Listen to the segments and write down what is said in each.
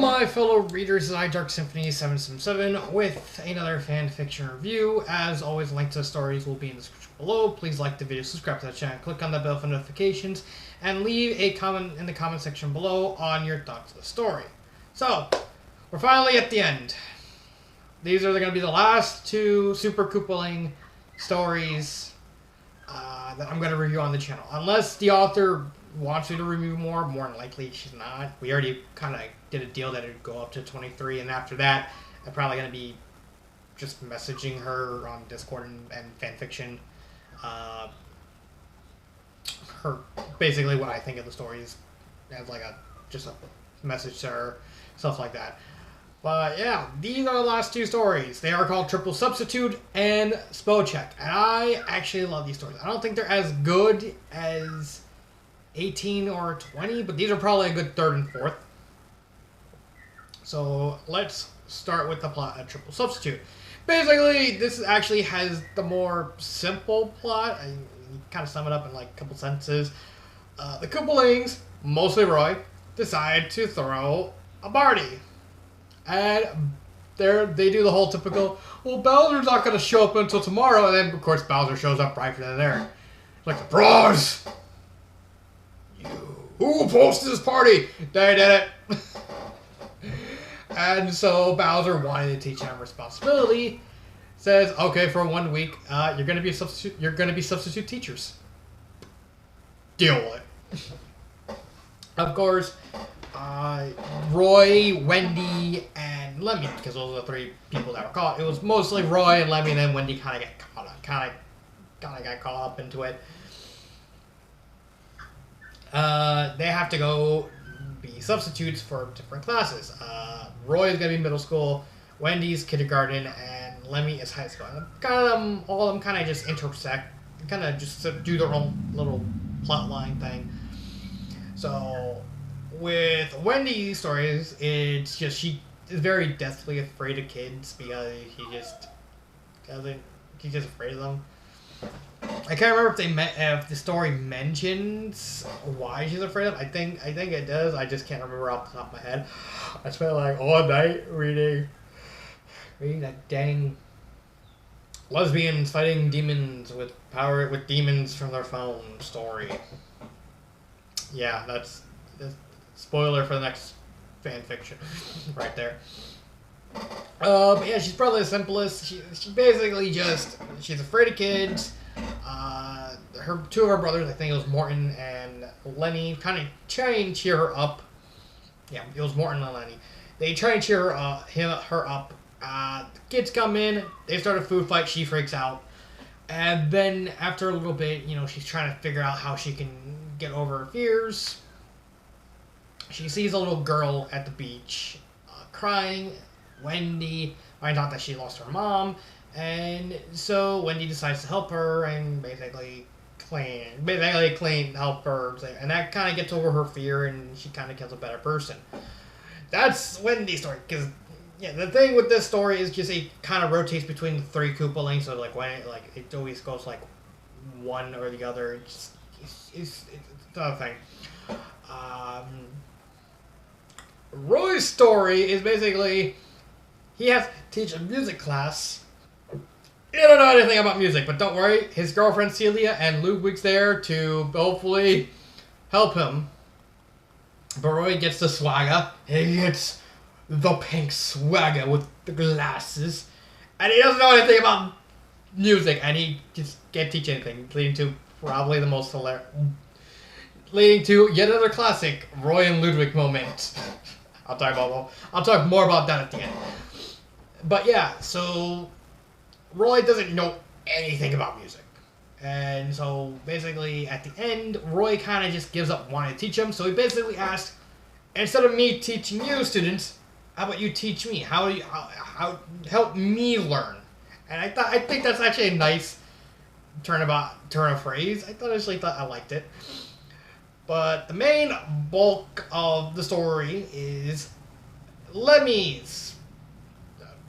my fellow readers, this is I Dark Symphony 777 with another fan fiction review. As always, links to the stories will be in the description below. Please like the video, subscribe to the channel, click on the bell for notifications, and leave a comment in the comment section below on your thoughts of the story. So, we're finally at the end. These are going to be the last two Super Koopaling stories that I'm going to review on the channel. Unless the author wants me to review more than likely she's not. We already kind of did a deal that it would go up to 23, and after that, I'm probably going to be just messaging her on Discord and Fanfiction. Her, basically what I think of the stories as like just a message to her, stuff like that. But yeah, these are the last two stories. They are called Triple Substitute and Spell Check. And I actually love these stories. I don't think they're as good as 18 or 20, but these are probably a good third and fourth. So let's start with the plot of Triple Substitute. Basically, this actually has the more simple plot. I kind of sum it up in like a couple sentences. The Koopalings, mostly Roy, decide to throw a party. And they do the whole typical, well, Bowser's not going to show up until tomorrow. And then, of course, Bowser shows up right then and there. Like, surprise! Who posted this party? They did it. And so Bowser, wanting to teach him responsibility, says, okay, for 1 week, you're going to be substitute. You're going to be substitute teachers. Deal with it. Of course, Roy, Wendy, and Lemmy, because those are the three people that were caught. It was mostly Roy and Lemmy, and then Wendy kind of got caught up into it. They have to go be substitutes for different classes. Roy is going to be middle school, Wendy's kindergarten, and Lemmy is high school. And all of them kind of just intersect, kind of just do their own little plot line thing. So, with Wendy's stories, it's just she is very deathly afraid of kids because she's just afraid of them. I can't remember if the story mentions why she's afraid of. I think it does. I just can't remember off the top of my head. I spent like all night reading that dang lesbians fighting demons with demons from their phone story. Yeah, that's spoiler for the next fan fiction, right there. But yeah, she's probably the simplest. She basically she's afraid of kids. Two of her brothers, I think it was Morton and Lenny, kind of try and cheer her up. Yeah, it was Morton and Lenny. They try and cheer her up. The kids come in, they start a food fight, she freaks out. And then after a little bit, she's trying to figure out how she can get over her fears. She sees a little girl at the beach crying. Wendy finds out that she lost her mom. And so Wendy decides to help her and basically help her. And that kind of gets over her fear and she kind of becomes a better person. That's Wendy's story. Because, yeah, the thing with this story is just it kind of rotates between the three Koopalings. So, it always goes, one or the other. It's another thing. Roy's story is basically he has to teach a music class. You don't know anything about music, but don't worry. His girlfriend Celia and Ludwig's there to hopefully help him. But Roy gets the swagger. He gets the pink swagger with the glasses. And he doesn't know anything about music, and he just can't teach anything, leading to probably the most hilarious... leading to yet another classic Roy and Ludwig moment. I'll talk more about that at the end. But yeah, so Roy doesn't know anything about music. And so basically at the end, Roy kind of just gives up wanting to teach him. So he basically asked, instead of me teaching you students, how about you teach me? How help me learn? And I think that's actually a nice turn of phrase. I liked it. But the main bulk of the story is Lemmy's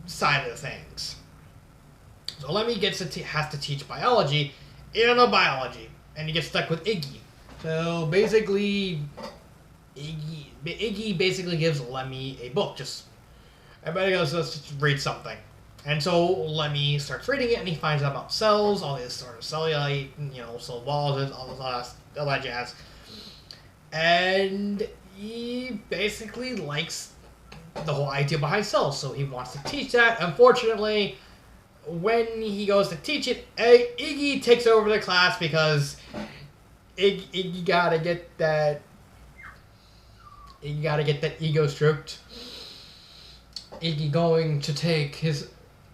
side of things. So Lemmy has to teach biology. He don't know biology, and he gets stuck with Iggy. So basically, Iggy basically gives Lemmy a book. Everybody goes, let's just read something. And so Lemmy starts reading it, and he finds out about cells, all this sort of cellulite, cell walls, all that jazz. And he basically likes the whole idea behind cells, so he wants to teach that. Unfortunately, when he goes to teach it, Iggy takes over the class because Iggy gotta get that ego stroked. Iggy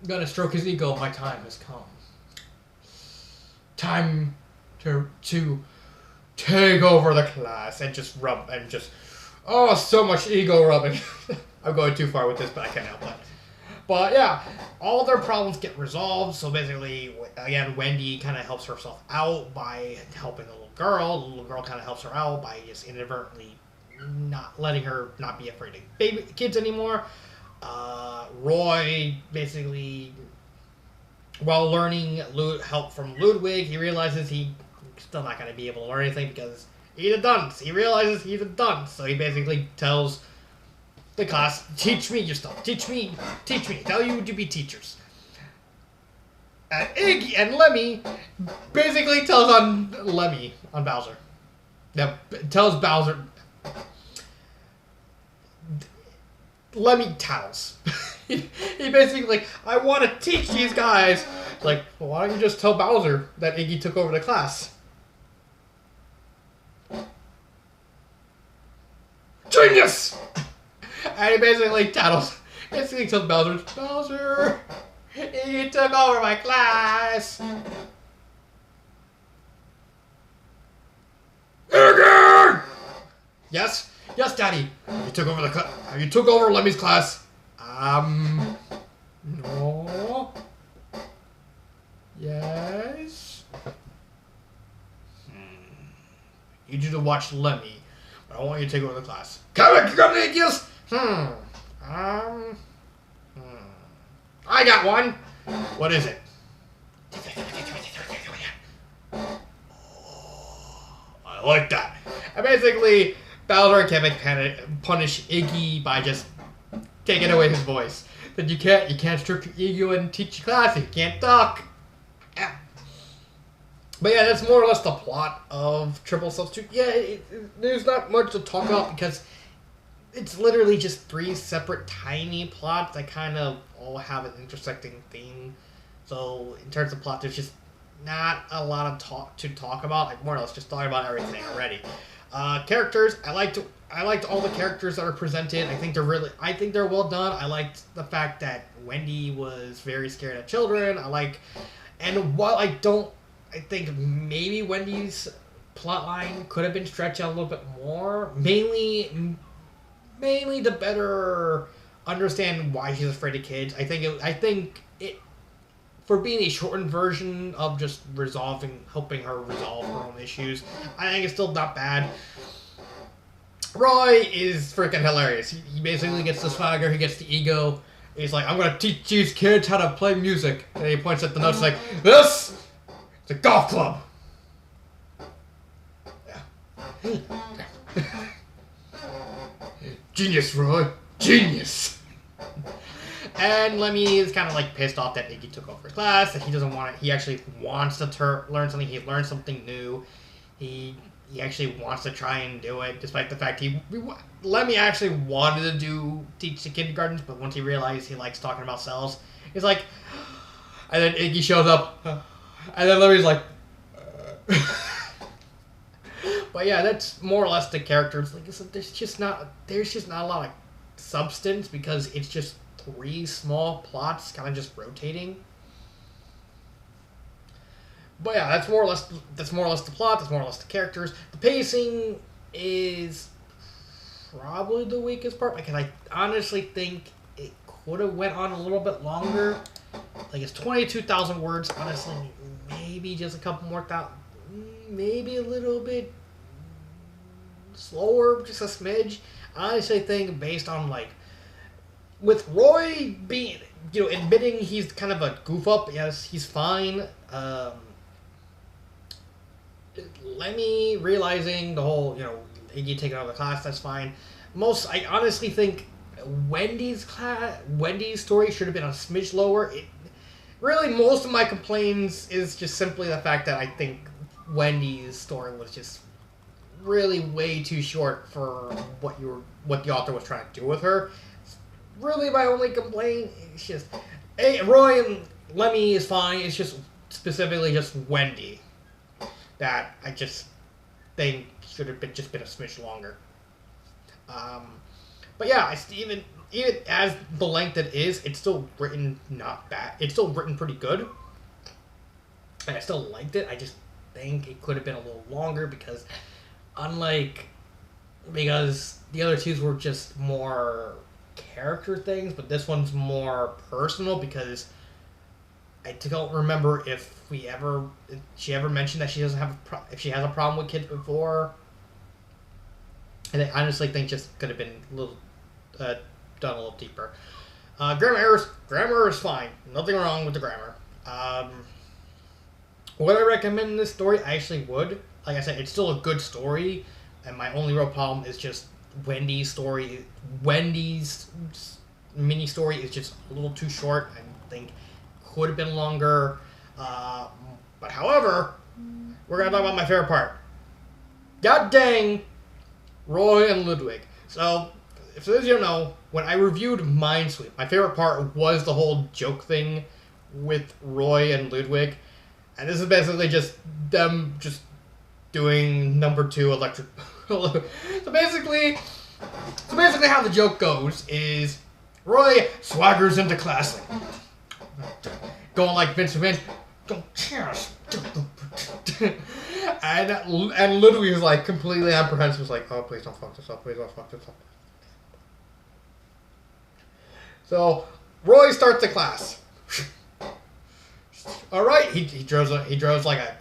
gonna stroke his ego. My time has come. Time to take over the class and just rub and just so much ego rubbing. I'm going too far with this, but I can't help it. But yeah, all their problems get resolved. So basically, again, Wendy kind of helps herself out by helping the little girl. The little girl kind of helps her out by just inadvertently not letting her not be afraid of kids anymore. Roy basically, while learning help from Ludwig, he realizes he's still not going to be able to learn anything because he's a dunce. He realizes he's a dunce, so he basically tells the class, teach me your stuff. Teach me. Tell you to be teachers. And Iggy and Lemmy basically tells on Bowser. Now, tells Bowser. Lemmy tells. he basically, I want to teach these guys. Like, well, why don't you just tell Bowser that Iggy took over the class? Genius! And he basically tells Bowser, Iggy took over my class. Iggy! Yes, Daddy. You took over Lemmy's class. No. Yes. You need to watch Lemmy, but I want you to take over the class. Come on, yes. I got one. What is it? I like that. And basically, Bowser and Kevin punish Iggy by just taking away his voice. That you can't strip your ego and teach your class if you can't talk. Yeah. But yeah, that's more or less the plot of Triple Substitute. Yeah, there's not much to talk about because it's literally just 3 separate tiny plots that kind of all have an intersecting theme. So in terms of plot, there's just not a lot of to talk about. Like more or less just talking about everything already. Characters, I liked all the characters that are presented. I think they're well done. I liked the fact that Wendy was very scared of children. And while I think maybe Wendy's plotline could have been stretched out a little bit more. Mainly to better understand why she's afraid of kids. I think it for being a shortened version of just helping her resolve her own issues, I think it's still not bad. Roy is freaking hilarious. He basically gets the swagger, he gets the ego. He's like, I'm gonna teach these kids how to play music. And he points at the notes like, this is a golf club. Yeah. Genius, Roy. Genius. And Lemmy is kind of like pissed off that Iggy took over his class, that he doesn't want it. He actually wants to learn something. He learned something new. He actually wants to try and do it, despite the fact Lemmy actually wanted to teach the kindergartens, but once he realized he likes talking about cells, he's like, and then Iggy shows up, and then Lemmy's like, But yeah, that's more or less the characters. Like I said, there's just not a lot of substance because it's just 3 small plots kind of just rotating. But yeah, that's more or less the plot. That's more or less the characters. The pacing is probably the weakest part because I honestly think it could have went on a little bit longer. Like it's 22,000 words. Honestly, maybe just a couple more maybe a little bit slower, just a smidge. I honestly think based on with Roy being, admitting he's kind of a goof up. Yes, he's fine. Lemmy realizing the whole, you take another class, that's fine. I honestly think Wendy's story should have been a smidge lower. Really, most of my complaints is just simply the fact that I think Wendy's story was just really way too short for what the author was trying to do with her. It's really, my only complaint is just, hey, Roy and Lemmy is fine. It's just specifically just Wendy that I just think should have been a smidge longer. But yeah, even as the length it is, it's still written not bad. It's still written pretty good, and I still liked it. I just think it could have been a little longer because the other two were just more character things, but this one's more personal because I don't remember if she ever mentioned that she doesn't have if she has a problem with kids before. And I honestly think just could have been a little done a little deeper. Grammar is fine. Nothing wrong with the grammar. Would I recommend this story? I actually would. Like I said, it's still a good story, and my only real problem is just Wendy's story. Wendy's mini story is just a little too short. I think could have been longer. But however, we're gonna talk about my favorite part. God dang, Roy and Ludwig. So, if those of you don't know, when I reviewed Minesweep, my favorite part was the whole joke thing with Roy and Ludwig. And this is basically just them just doing number 2 electric. So basically how the joke goes is Roy swaggers into class, going like Vince McMahon, and Ludwig is like completely apprehensive. He's like, oh, please don't fuck this up. Please don't fuck this up. So Roy starts the class. All right, he draws like a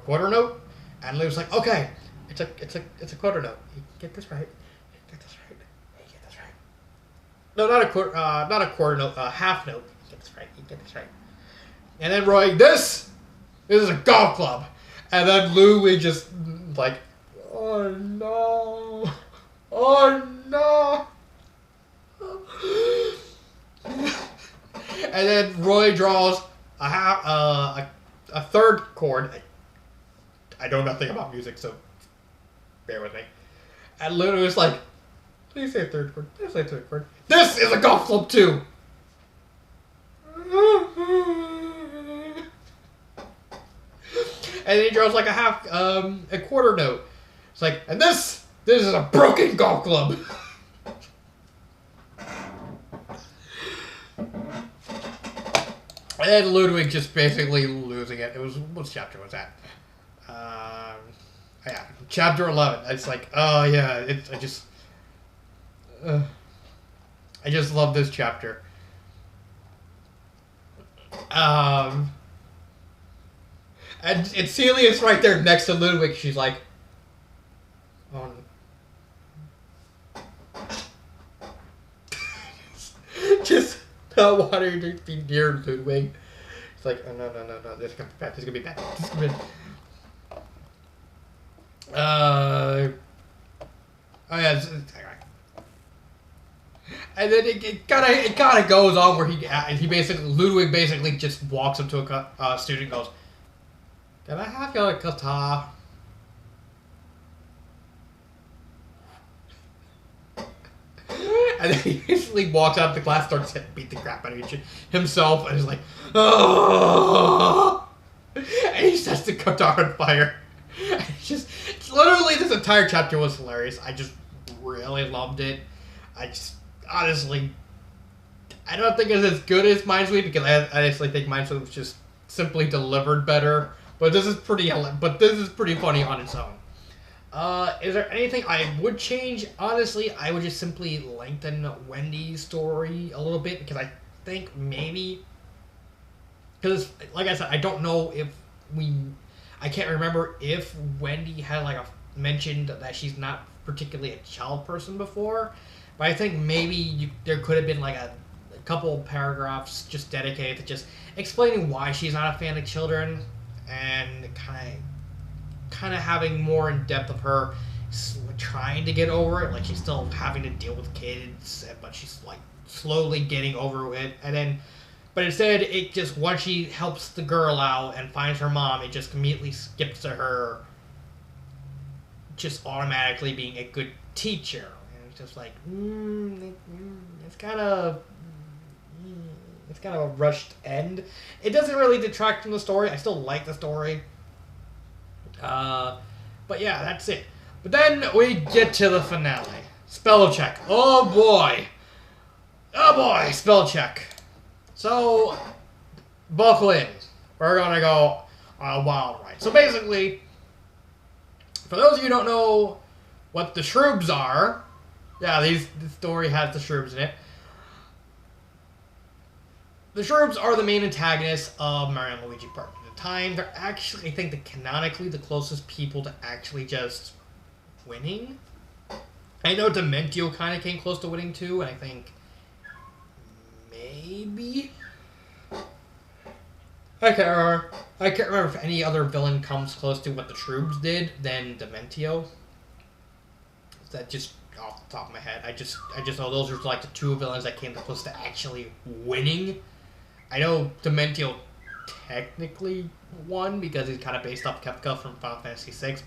quarter note, and Lou's like, okay, it's a quarter note. You get this right. You get this right. You get this right. No, not a quarter note. Half note. You get this right. You get this right. And then Roy, this is a golf club, and then Lou, we just like, oh no, oh no. And then Roy draws a third chord. I know nothing about music, so bear with me. And Luna was like, please say third chord. Please say third chord. This is a golf club too. And then he draws like a quarter note. It's like, and this is a broken golf club. And then Ludwig just basically losing it. It was, what chapter was that? Yeah, chapter 11. It's like, oh yeah, I just love this chapter. And Celia's right there next to Ludwig. She's like, oh no. Just not wanting to be near Ludwig. It's like, oh no, this is gonna be bad. This is gonna be bad. This is gonna be bad. Oh yeah. And then it kind of goes on where Ludwig basically just walks up to a student and goes, "Can I have your guitar?" And then he basically walks out of the class, starts to beat the crap out of himself, and is like, "Oh!" And he sets the guitar on fire. And it's literally, this entire chapter was hilarious. I just really loved it. Honestly, I don't think it's as good as Minesweep, because I honestly think Minesweep was just simply delivered better. But this is pretty funny on its own. Is there anything I would change? Honestly, I would just simply lengthen Wendy's story a little bit, because I think maybe, because like I said, I don't know if I can't remember if Wendy had mentioned that she's not particularly a child person before, but I think maybe there could have been a couple paragraphs just dedicated to just explaining why she's not a fan of children, and kind of having more in depth of her trying to get over it. Like, she's still having to deal with kids, but she's, like, slowly getting over it. And then, but instead, it just, once she helps the girl out and finds her mom, it just immediately skips to her just automatically being a good teacher. And it's just like, it's kind of a rushed end. It doesn't really detract from the story. I still like the story. But yeah, that's it. But then we get to the finale. Spell check. Oh boy. Oh boy, spell check. So, buckle in. We're gonna go on a wild ride. So basically, for those of you who don't know what the shrooms are, yeah, the story has the shrooms in it. The shrooms are the main antagonists of Mario and Luigi Party. At the time, they're actually, I think, canonically the closest people to actually just winning. I know Dementio kind of came close to winning too, and I think maybe I can't remember if any other villain comes close to what the Shrooms did than Dementio. That just off the top of my head. I just know those are like the two villains that came close to actually winning. I know Dementio technically won because he's kind of based off Kefka from Final Fantasy VI,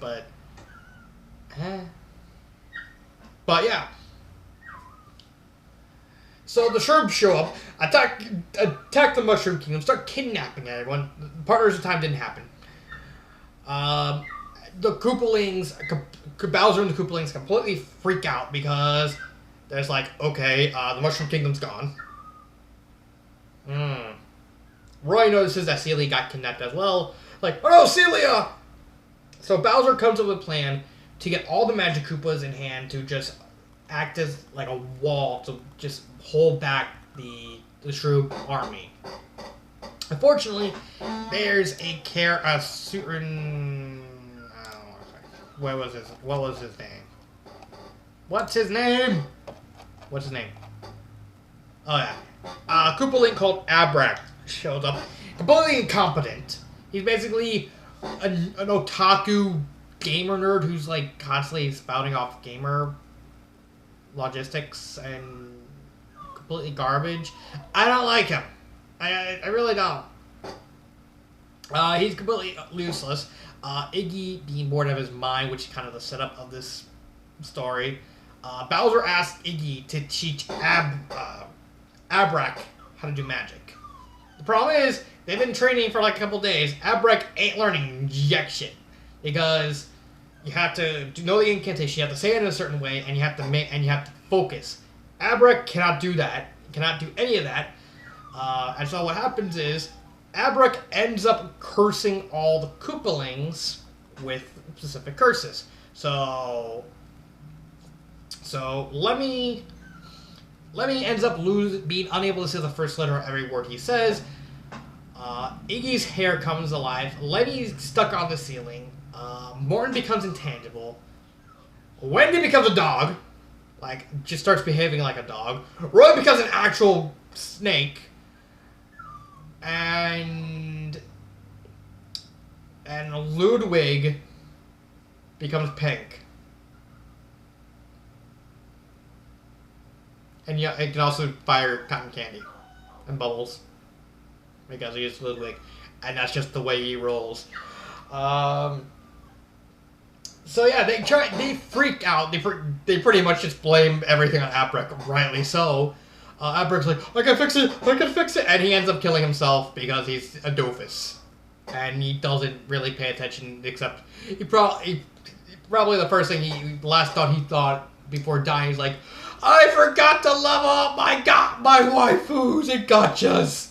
but yeah. So the Shrooms show up, attack the Mushroom Kingdom, start kidnapping everyone. Partners of Time didn't happen. The Koopalings, Bowser and the Koopalings completely freak out because there's like, okay, the Mushroom Kingdom's gone. Roy notices that Celia got kidnapped as well. Like, oh no, Celia! So Bowser comes up with a plan to get all the Magic Koopas in hand to just act as like a wall to just hold back the Shroom army. Unfortunately, there's a certain what was his name? What's his name? Oh yeah, Koopaling called Abrak shows up, completely incompetent. He's basically an otaku gamer nerd who's like constantly spouting off gamer logistics and completely garbage. I don't like him. I really don't. He's completely useless. Iggy being bored of his mind, which is kind of the setup of this story. Bowser asked Iggy to teach Abrak how to do magic. The problem is, they've been training for like a couple days. Abrak ain't learning jack shit. Because you have to know the incantation, you have to say it in a certain way, and you have to focus. Abrak cannot do that. Cannot do any of that. And so what happens is, Abrak ends up cursing all the Koopalings with specific curses. So Lemmy ends up being unable to say the first letter of every word he says. Iggy's hair comes alive. Lemmy's stuck on the ceiling. Morton becomes intangible. Wendy becomes a dog. Like, just starts behaving like a dog. Roy becomes an actual snake. And Ludwig becomes pink. And yeah, it can also fire cotton candy and bubbles because he is Ludwig, and that's just the way he rolls. So yeah, they freak out. They pretty much just blame everything on Abrak, rightly so. Abrak's like, I can fix it, and he ends up killing himself because he's a doofus, and he doesn't really pay attention. Except he probably the last thought he thought before dying is like, I forgot to level up my waifus and gotchas,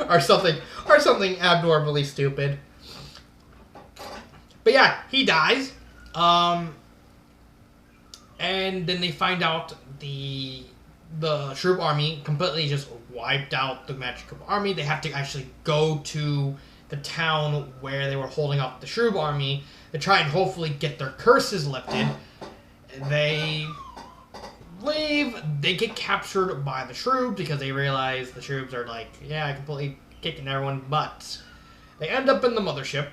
or something abnormally stupid. But yeah, he dies. And then they find out the Shroom army completely just wiped out the Magic Koopa army. They have to actually go to the town where they were holding up the Shroom army to try and hopefully get their curses lifted. They leave. They get captured by the Shrooms because they realize the Shrooms are like, yeah, completely kicking everyone's butts. They end up in the mothership,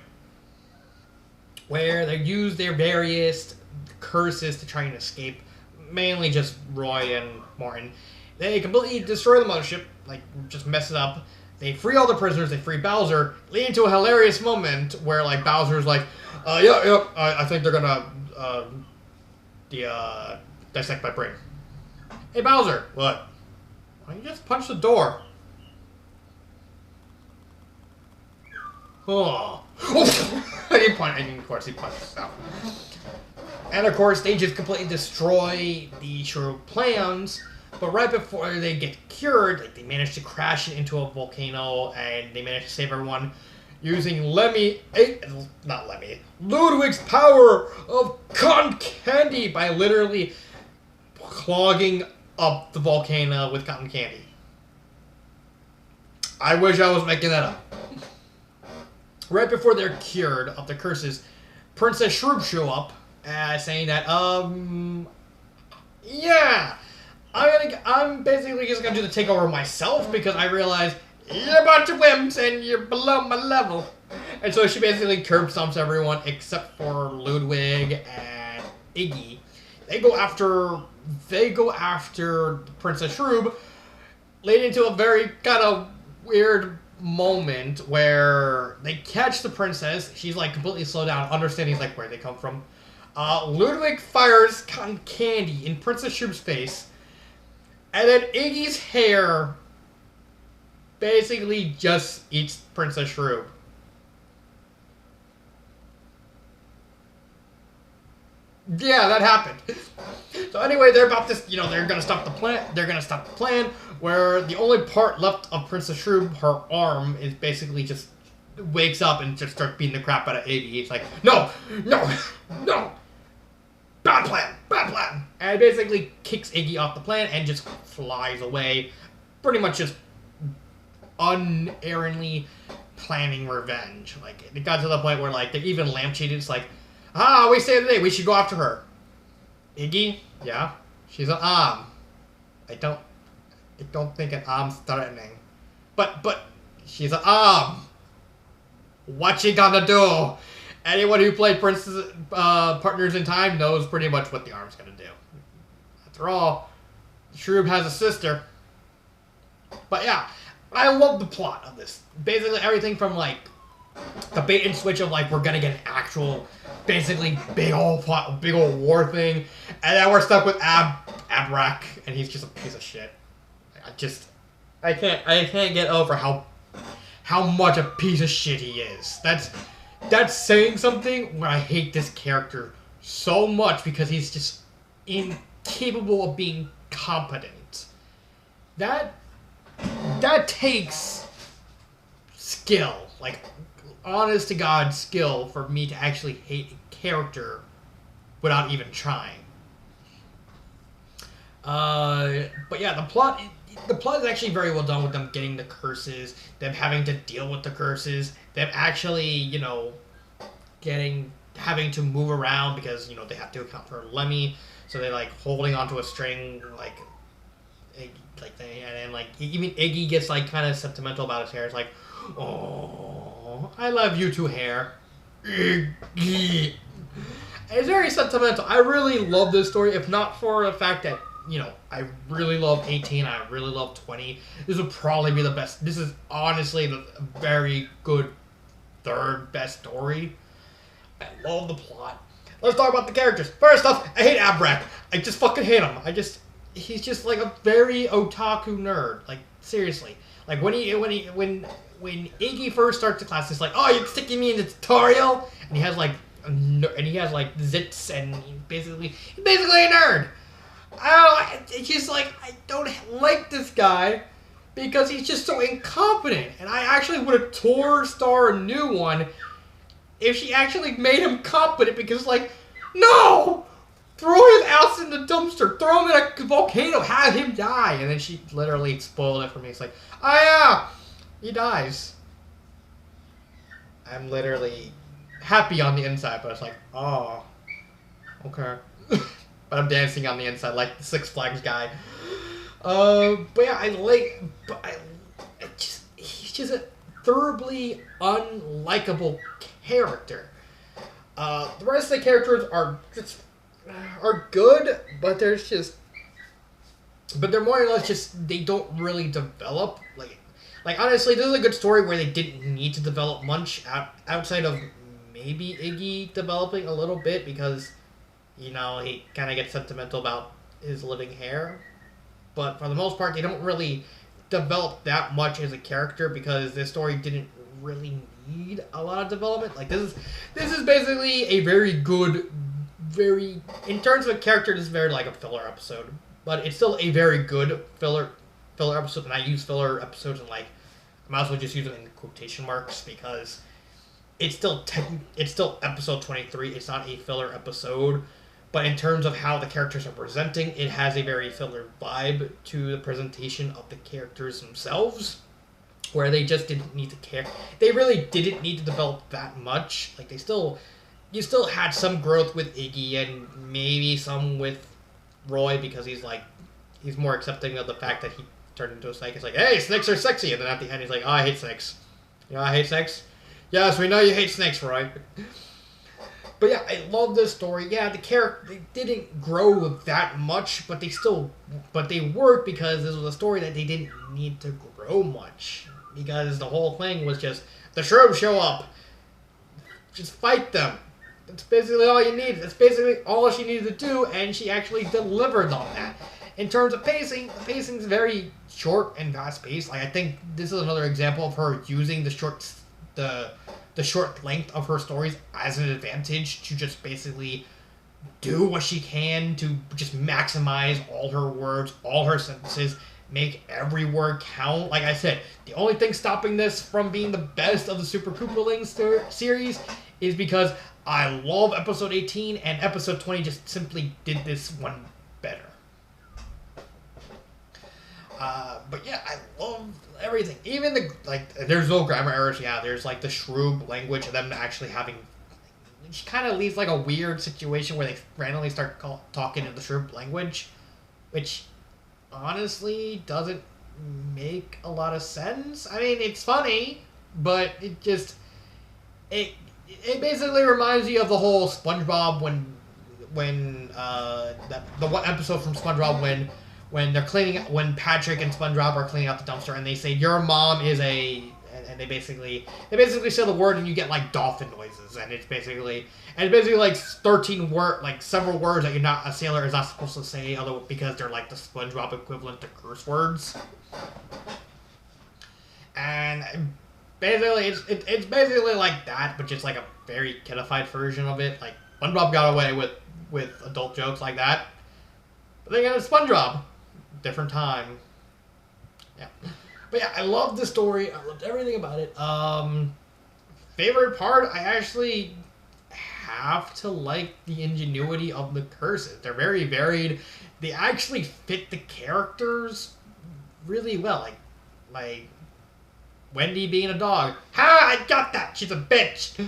where they use their various curses to try and escape. Mainly just Roy and Martin. They completely destroy the mothership, like, just mess it up. They free all the prisoners, they free Bowser, leading to a hilarious moment where, like, Bowser's like, I think they're gonna, dissect my brain. Hey, Bowser! What? Why don't you just punch the door? Oh. And of course he punches out. And of course they just completely destroy the Shroom plans, but right before they get cured, like, they manage to crash it into a volcano and they manage to save everyone using Ludwig's power of cotton candy by literally clogging up the volcano with cotton candy. I wish I was making that up. Right before they're cured of the curses, Princess Shroom show up, saying that, yeah, I'm basically just gonna do the takeover myself because I realize you're a bunch of wimps and you're below my level. And so she basically curb stomps everyone except for Ludwig and Iggy. They go after Princess Shroom, leading to a very kind of weird moment where they catch the princess. She's like completely slowed down, understanding like where they come from. Ludwig fires cotton candy in Princess Shroom's face, and then Iggy's hair basically just eats Princess Shroom. Yeah, that happened. So anyway, they're about to, they're gonna stop the plan. They're gonna stop the plan where the only part left of Princess Shroom, her arm, is basically just wakes up and just starts beating the crap out of Iggy. It's like, no, bad plan, and basically kicks Iggy off the plan and just flies away, pretty much just unerringly planning revenge. Like, it got to the point where like they even lampshaded. It's like, we saved the day. We should go after her. Iggy? Yeah? She's an arm. I don't think an arm's threatening. But, she's an arm. What she gonna do? Anyone who played Princess Partners in Time knows pretty much what the arm's gonna do. After all, Shroom has a sister. But yeah, I love the plot of this. Basically everything from like the bait and switch of like we're gonna get an actual, basically big old war thing, and then we're stuck with Abrak, and he's just a piece of shit. I can't get over how much a piece of shit he is. That's saying something when I hate this character so much because he's just incapable of being competent. That takes skill, like honest to God skill, for me to actually hate a character without even trying. But yeah, the plot is actually very well done with them getting the curses, them having to deal with the curses, them actually, having to move around because, they have to account for Lemmy, so they're like holding onto a string, and then like even Iggy gets like kind of sentimental about his hair. It's like, oh, I love you too, hair. Iggy. It's very sentimental. I really love this story, if not for the fact that, I really love 18, I really love 20. This would probably be the best. This is honestly the very good third best story. I love the plot. Let's talk about the characters. First off, I hate Abrak. I just fucking hate him. He's just like a very otaku nerd. Like, seriously. Like when Iggy first starts the class, it's like, oh, you're sticking me in the tutorial, and he has like zits, and he's basically a nerd. It's just like, I don't like this guy because he's just so incompetent. And I actually would have tore Star a new one if she actually made him competent, because like, no! Throw his ass in the dumpster, throw him in a volcano, have him die. And then she literally spoiled it for me. It's like, oh yeah, he dies. I'm literally happy on the inside, but it's like, oh, okay. But I'm dancing on the inside like the Six Flags guy. But yeah, he's just a thoroughly unlikable character. The rest of the characters are just are good, but but they're more or less just, they don't really develop. Like honestly, this is a good story where they didn't need to develop much outside of maybe Iggy developing a little bit because, he kind of gets sentimental about his living hair. But for the most part, they don't really develop that much as a character because this story didn't really need a lot of development. Like this is basically a very good, very, in terms of a character, this is very like a filler episode, but it's still a very good filler episode. And I use filler episodes and like, I might as well just use it in quotation marks because it's still it's still episode 23. It's not a filler episode. But in terms of how the characters are presenting, it has a very filler vibe to the presentation of the characters themselves, where they just didn't need to care. They really didn't need to develop that much. Like you still had some growth with Iggy and maybe some with Roy because he's more accepting of the fact that he turned into a snake. It's like, hey, snakes are sexy, and then at the end he's like, oh, I hate snakes. I hate snakes. Yes, we know you hate snakes, Roy. But yeah, I love this story. Yeah, the character, they didn't grow that much, but they worked because this was a story that they didn't need to grow much. Because the whole thing was just, the shrubs show up, just fight them. That's basically all you need. That's basically all she needed to do, and she actually delivered on that. In terms of pacing, the pacing's very short and fast-paced. Like, I think this is another example of her using the short length of her stories as an advantage to just basically do what she can to just maximize all her words, all her sentences, make every word count. Like I said, the only thing stopping this from being the best of the Super Koopalings series is because I love episode 18 and episode 20 just simply did this one better. But yeah, I love everything. Even there's no grammar errors. Yeah, there's like the Shroob language, and them actually having, it kind of leaves like a weird situation where they randomly start talking in the Shroob language, which honestly doesn't make a lot of sense. I mean, it's funny, but it basically reminds you of the whole SpongeBob when the one episode from SpongeBob when they're when Patrick and SpongeBob are cleaning out the dumpster and they say your mom is and they basically say the word and you get like dolphin noises and it's basically like 13 several words that a sailor is not supposed to say because they're like the SpongeBob equivalent to curse words. And basically it's basically like that, but just like a very kiddified version of it. Like SpongeBob got away with adult jokes like that, but they got a SpongeBob. Different time. Yeah. But yeah, I love the story. I loved everything about it. Favorite part, I actually have to like the ingenuity of the curses. They're very varied. They actually fit the characters really well. Like Wendy being a dog. Ha! I got that! She's a bitch!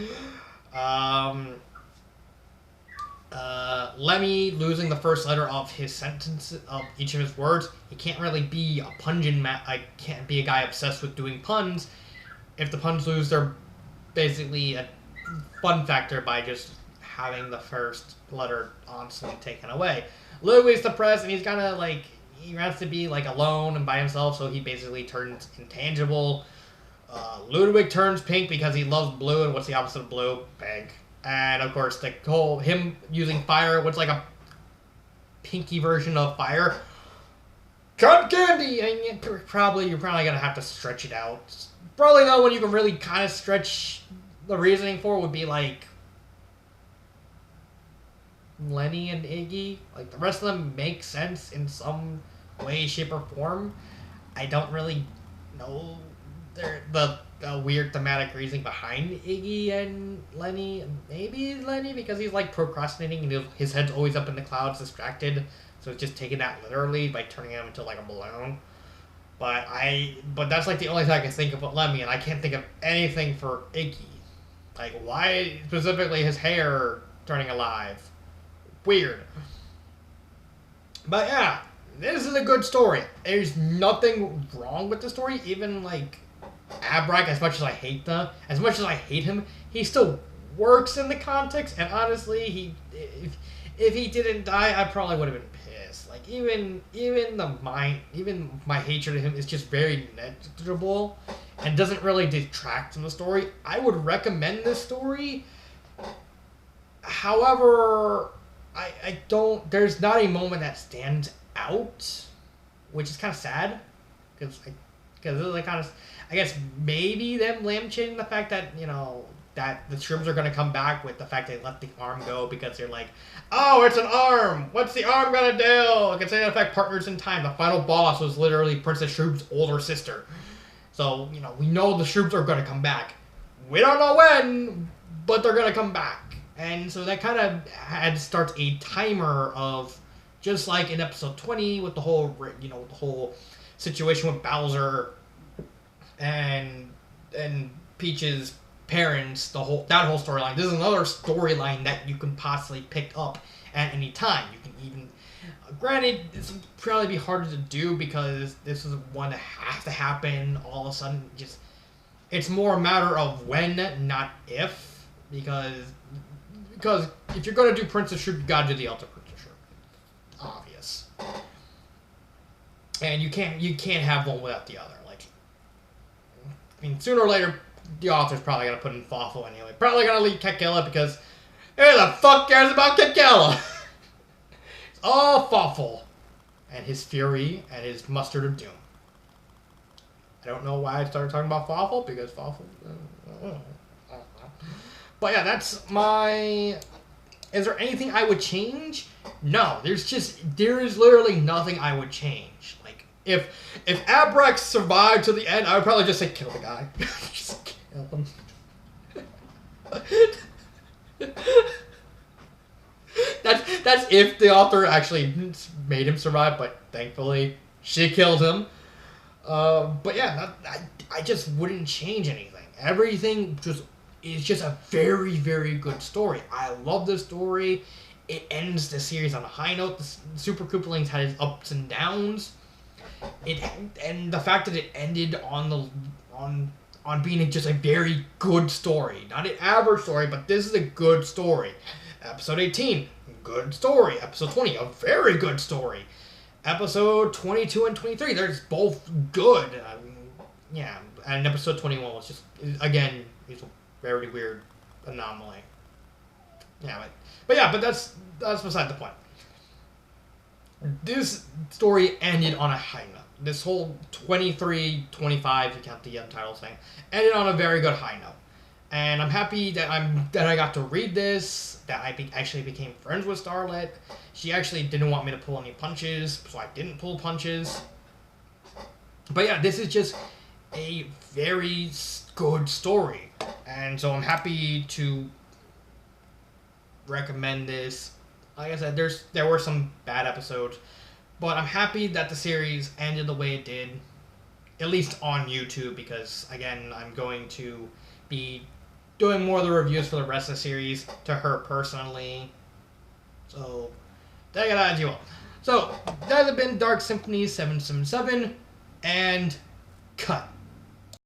Lemmy losing the first letter of his sentence of each of his words. He can't really be a pungent I can't be a guy obsessed with doing puns. If the puns lose, they're basically a fun factor by just having the first letter honestly taken away. Louis depressed and he's kind of like, he wants to be like alone and by himself, so he basically turns intangible. Ludwig turns pink because he loves blue, and what's the opposite of blue? Pink. And of course, the whole him using fire, what's like a pinky version of fire. Cotton candy, and you're probably gonna have to stretch it out. Probably though, when you can really kind of stretch the reasoning for it would be like Lenny and Iggy. Like the rest of them make sense in some way, shape, or form. I don't really know the weird thematic reasoning behind Iggy and Lenny. Maybe Lenny because he's like procrastinating and his head's always up in the clouds, distracted. So it's just taking that literally by turning him into like a balloon. But that's like the only thing I can think of with Lemmy, and I can't think of anything for Iggy. Like why specifically his hair turning alive? Weird. But yeah, this is a good story. There's nothing wrong with the story, even like Abrak, as much as I hate him, he still works in the context. And honestly, if he didn't die, I probably would have been pissed. Like even my hatred of him is just very negligible and doesn't really detract from the story. I would recommend this story. However, I don't. There's not a moment that stands out, which is kind of sad, because like kind of. I guess maybe them lampshading the fact that that the shrooms are gonna come back with the fact they let the arm go because they're like, oh, it's an arm. What's the arm gonna do? Considering the fact Partners in Time, the final boss was literally Princess Shroom's older sister. So we know the shrooms are gonna come back. We don't know when, but they're gonna come back. And so that kind of starts a timer of, just like in episode 20 with the whole situation with Bowser and Peach's parents, that whole storyline. This is another storyline that you can possibly pick up at any time. You can even, granted, this will probably be harder to do because this is one that has to happen all of a sudden. Just, it's more a matter of when, not if, because if you're gonna do Princess Shroom, you gotta do the Ultimate Princess Shroom. Obvious. And you can't have one without the other. Like, I mean, sooner or later, the author's probably gonna put in Fawful anyway. Probably gonna leave Kekela because who the fuck cares about Kekela? It's all Fawful and his fury and his mustard of doom. I don't know why I started talking about Fawful, because Fawful. But yeah, that's my. Is there anything I would change? No, there is literally nothing I would change. Like, if Abrax survived to the end, I would probably just say kill the guy. Just kill him. That's if the author actually made him survive, but thankfully she killed him. But yeah, I just wouldn't change anything. Everything is just a very, very good story. I love this story. It ends the series on a high note. The Super Koopalings had its ups and downs. And the fact that it ended on being just a very good story. Not an average story, but this is a good story. Episode 18, good story. Episode 20, a very good story. Episode 22 and 23, they're just both good. Yeah, and episode 21 was just, again, it's a very weird anomaly. Yeah, but that's beside the point. This story ended on a high note. This whole 23, 25, if you count the untitled thing, ended on a very good high note. And I'm happy that I got to read this, that I actually became friends with Starlet. She actually didn't want me to pull any punches, so I didn't pull punches. But yeah, this is just a very good story. And so I'm happy to recommend this. Like I said, there were some bad episodes, but I'm happy that the series ended the way it did, at least on YouTube, because again, I'm going to be doing more of the reviews for the rest of the series to her personally. So, take it out as you will. So, that has been Dark Symphony 777, and cut.